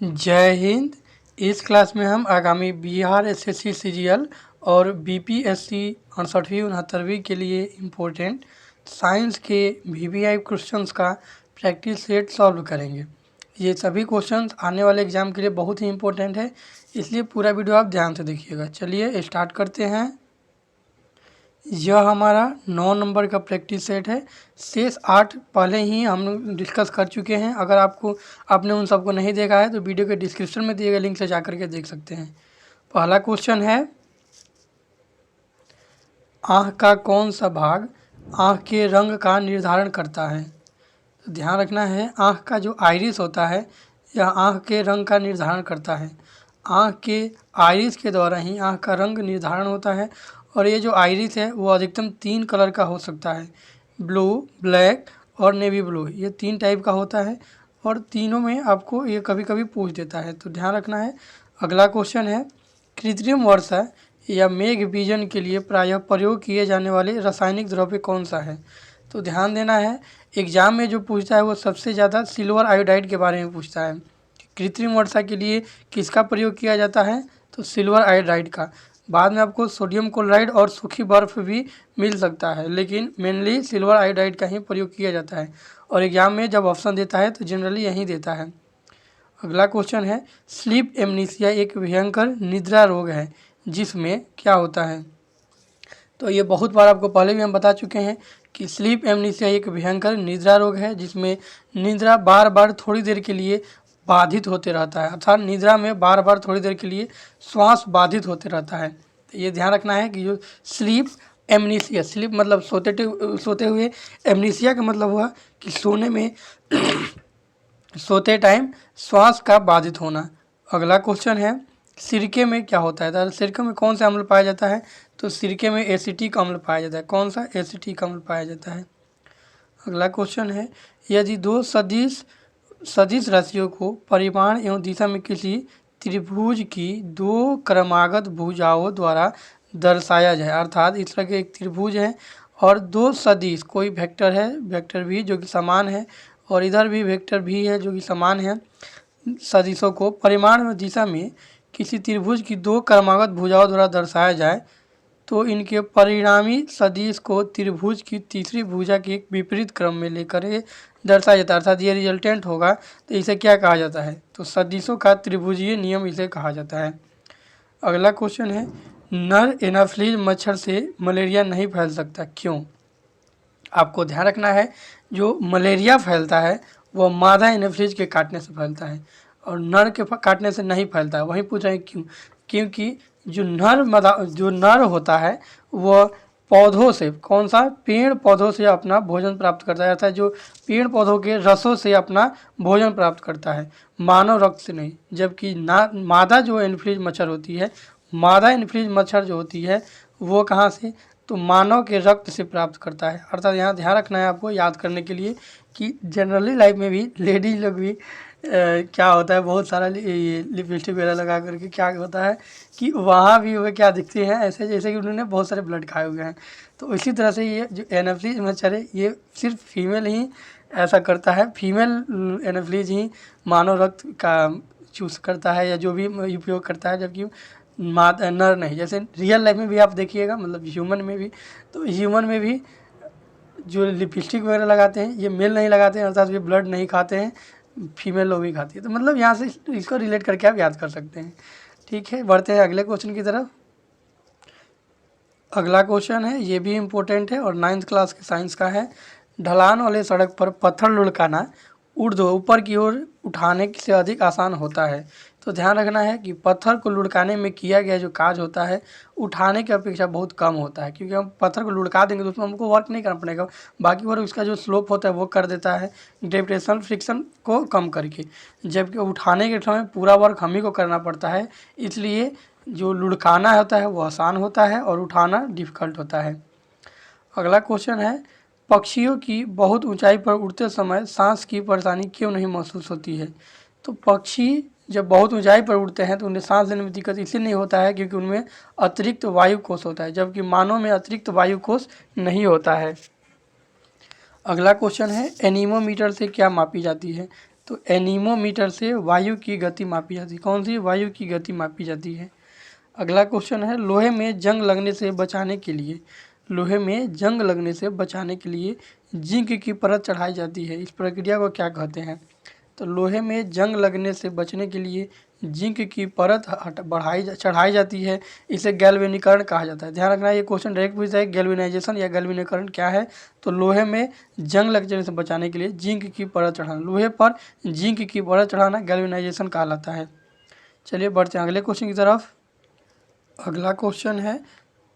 जय हिंद। इस क्लास में हम आगामी बिहार एसएससी सीजीएल और बीपीएससी 68वीं 69वीं के लिए इम्पोर्टेंट साइंस के वीवीआई क्वेश्चंस का प्रैक्टिस सेट सॉल्व करेंगे। ये सभी क्वेश्चंस आने वाले एग्जाम के लिए बहुत ही इम्पोर्टेंट है, इसलिए पूरा वीडियो आप ध्यान से देखिएगा। चलिए स्टार्ट करते हैं। यह हमारा 9 नंबर का प्रैक्टिस सेट है। शेष 8 पहले ही हम डिस्कस कर चुके हैं। अगर आपने उन सबको नहीं देखा है तो वीडियो के डिस्क्रिप्शन में दिए गए लिंक से जा करके देख सकते हैं। पहला क्वेश्चन है, आँख का कौन सा भाग आँख के रंग का निर्धारण करता है? तो ध्यान रखना है, आँख का जो आइरिस होता है यह आँख के रंग का निर्धारण करता है। आँख के आइरिस के द्वारा ही आँख का रंग निर्धारण होता है। और ये जो आइरिस है वो अधिकतम 3 कलर का हो सकता है, ब्लू, ब्लैक और नेवी ब्लू। ये 3 टाइप का होता है और तीनों में आपको ये कभी कभी पूछ देता है, तो ध्यान रखना है। अगला क्वेश्चन है, कृत्रिम वर्षा या मेघ बीजन के लिए प्रायः प्रयोग किए जाने वाले रासायनिक द्रव्य कौन सा है? तो ध्यान देना है, एग्जाम में जो पूछता है वो सबसे ज़्यादा सिल्वर आयोडाइड के बारे में पूछता है। कृत्रिम वर्षा के लिए किसका प्रयोग किया जाता है? तो सिल्वर आयोडाइड का। बाद में आपको सोडियम क्लोराइड और सूखी बर्फ़ भी मिल सकता है, लेकिन मेनली सिल्वर आयोडाइड का ही प्रयोग किया जाता है। और एग्जाम में जब ऑप्शन देता है तो जनरली यही देता है। अगला क्वेश्चन है, स्लीप एमनीसिया एक भयंकर निद्रा रोग है जिसमें क्या होता है? तो ये बहुत बार आपको पहले भी हम बता चुके हैं कि स्लीप एमनीसिया एक भयंकर निद्रा रोग है जिसमें निद्रा बार बार थोड़ी देर के लिए बाधित होते रहता है, अर्थात निद्रा में बार बार थोड़ी देर के लिए श्वास बाधित होते रहता है। तो ये ध्यान रखना है कि जो स्लीप एमनीसिया, स्लीप मतलब सोते हुए, एमनीसिया का मतलब हुआ कि सोने में सोते टाइम श्वास का बाधित होना। अगला क्वेश्चन है, सिरके में क्या होता है? तो सिरके में कौन सा अम्ल पाया जाता है? तो सिरके में एसिटिक अम्ल पाया जाता है। कौन सा? एसिटिक अम्ल पाया जाता है। अगला क्वेश्चन है, यदि दो सदिश राशियों को परिमाण एवं दिशा में किसी त्रिभुज की दो क्रमागत भुजाओं द्वारा दर्शाया जाए, अर्थात इस तरह के एक त्रिभुज है और दो सदिश, कोई वेक्टर है, वेक्टर भी जो कि समान है और इधर भी वेक्टर भी है जो कि समान है, सदिशों को परिमाण में दिशा में किसी त्रिभुज की दो क्रमागत भुजाओं द्वारा दर्शाया जाए तो इनके परिणामी सदिश को त्रिभुज की तीसरी भुजा के एक विपरीत क्रम में लेकर दर्शाया जाता है, अर्थात ये रिजल्टेंट होगा। तो इसे क्या कहा जाता है? तो सदिशों का त्रिभुजीय नियम इसे कहा जाता है। अगला क्वेश्चन है, नर एनाफ्लीज मच्छर से मलेरिया नहीं फैल सकता, क्यों? आपको ध्यान रखना है, जो मलेरिया फैलता है वह मादा एनाफ्लीज के काटने से फैलता है और नर के काटने से नहीं फैलता है। वहीं पूछ रहे हैं क्यों? क्योंकि जो नर होता है वह पौधों से, कौन सा? पेड़ पौधों से अपना भोजन प्राप्त करता है, अर्थात जो पेड़ पौधों के रसों से अपना भोजन प्राप्त करता है, मानव रक्त से नहीं। जबकि मादा जो एनाफ्लीज मच्छर होती है, मादा एनाफ्लीज मच्छर जो होती है वो कहाँ से? तो मानव के रक्त से प्राप्त करता है। अर्थात यहाँ ध्यान रखना है आपको याद करने के लिए कि जनरली लाइफ में भी लेडीज लोग भी क्या होता है, बहुत सारा ये लिपस्टिक वगैरह लगा करके क्या होता है कि वहाँ भी वो क्या दिखते हैं ऐसे जैसे कि उन्होंने बहुत सारे ब्लड खाए हुए हैं। तो इसी तरह से ये जो एनाफ्लीज मच्छर है ये सिर्फ फीमेल ही ऐसा करता है, फीमेल एनाफ्लीज ही मानव रक्त का चूज करता है या जो भी उपयोग करता है, जबकि नर नहीं। जैसे रियल लाइफ में भी आप देखिएगा, मतलब ह्यूमन में भी, तो ह्यूमन में भी जो लिपस्टिक वगैरह लगाते हैं ये मेल नहीं लगाते हैं, अर्थात ये ब्लड नहीं खाते हैं, फीमेल लोग भी खाती है। तो मतलब यहाँ से इसको रिलेट करके आप याद कर सकते हैं। ठीक है, बढ़ते हैं अगले क्वेश्चन की तरफ। अगला क्वेश्चन है, ये भी इम्पोर्टेंट है और 9th क्लास के साइंस का है। ढलान वाले सड़क पर पत्थर लुढ़काना ऊपर की ओर उठाने से अधिक आसान होता है। तो ध्यान रखना है कि पत्थर को लुढ़काने में किया गया जो काज होता है उठाने की अपेक्षा बहुत कम होता है, क्योंकि हम पत्थर को लुढ़का देंगे तो उसमें हमको वर्क नहीं करना पड़ेगा, बाकी और उसका जो स्लोप होता है वो कर देता है ग्रेविटेशनल फ्रिक्शन को कम करके, जबकि उठाने के समय पूरा वर्क हम ही को करना पड़ता है। इसलिए जो लुढ़काना होता है वो आसान होता है और उठाना डिफ़िकल्ट होता है। अगला क्वेश्चन है, पक्षियों की बहुत ऊंचाई पर उड़ते समय सांस की परेशानी क्यों नहीं महसूस होती है? तो पक्षी जब बहुत ऊंचाई पर उड़ते हैं तो उन्हें सांस लेने में दिक्कत इसलिए नहीं होता है क्योंकि उनमें अतिरिक्त वायु कोश होता है, जबकि मानव में अतिरिक्त वायु कोश नहीं होता है। अगला क्वेश्चन है, एनीमोमीटर से क्या मापी जाती है? तो एनीमोमीटर से वायु की गति मापी जाती है। कौन सी? वायु की गति मापी जाती है। अगला क्वेश्चन है, लोहे में जंग लगने से बचाने के लिए, लोहे में जंग लगने से बचाने के लिए जिंक की परत चढ़ाई जाती है, इस प्रक्रिया को क्या कहते हैं? तो लोहे में जंग लगने से बचने के लिए जिंक की परत चढ़ाई जाती है, इसे गैल्वेनीकरण कहा जाता है। ध्यान रखना, ये क्वेश्चन डायरेक्ट पूछता है गैल्वेनाइजेशन या गैल्वेनीकरण क्या है। तो लोहे में जंग लग जाने से बचाने के लिए जिंक की परत चढ़ाना, लोहे पर जिंक की परत चढ़ाना गैल्वेनाइजेशन कहलाता है। चलिए बढ़ते हैं अगले क्वेश्चन की तरफ। अगला क्वेश्चन है,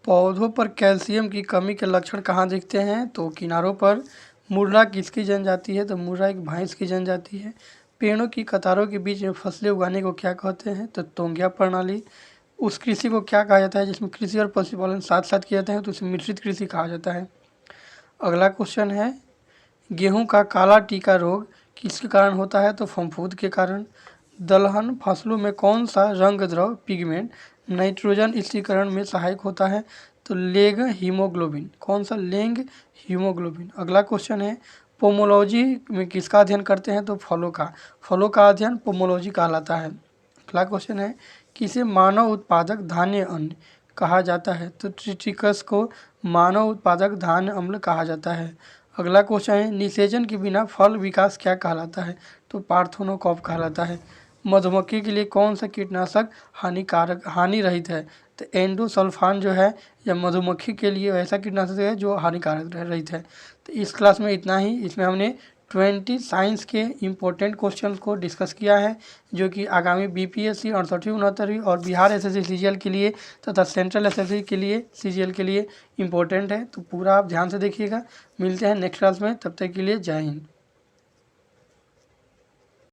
पौधों पर कैल्शियम की कमी के लक्षण कहाँ दिखते हैं? तो किनारों पर। मुर्रा किसकी जनजाति है? तो मुर्रा एक भैंस की जनजाति है। पेड़ों की कतारों के बीच में फसलें उगाने को क्या कहते हैं? तो तोंगिया प्रणाली। उस कृषि को क्या कहा जाता है जिसमें कृषि और पशुपालन साथ साथ किया जाता है? तो उसे मिश्रित कृषि कहा जाता है। अगला क्वेश्चन है, गेहूं का काला टीका रोग किसके कारण होता है? तो फफूंद के कारण। दलहन फसलों में कौन सा रंग द्रव पिगमेंट नाइट्रोजन स्थिरीकरण में सहायक होता है? तो लेग हीमोग्लोबिन। कौन सा? Leghaemoglobin. अगला क्वेश्चन है, पोमोलॉजी में किसका अध्ययन करते हैं? तो फलों का। फलों का अध्ययन पोमोलॉजी कहलाता है। अगला क्वेश्चन है, किसे मानव उत्पादक धान्य अन्न कहा जाता है? तो ट्रिटिकस को मानव उत्पादक धान्य अम्ल कहा जाता है। अगला क्वेश्चन है, निषेचन के बिना फल विकास क्या कहलाता है? तो पार्थेनोकॉप कहलाता है। मधुमक्खी के लिए कौन सा कीटनाशक हानि रहित है? तो एंडोसल्फान जो है या मधुमक्खी के लिए ऐसा कीटनाशक है जो हानिकारक रहित है। तो इस क्लास में इतना ही। इसमें हमने 20 साइंस के इम्पोर्टेंट क्वेश्चन को डिस्कस किया है जो कि आगामी बीपीएससी 68वीं 69वीं और बिहार एसएससी सीजीएल के लिए तथा सेंट्रल एसएससी के लिए सीजीएल के लिए इम्पोर्टेंट है। तो पूरा आप ध्यान से देखिएगा। मिलते हैं नेक्स्ट क्लास में, तब तक के लिए जय हिंद।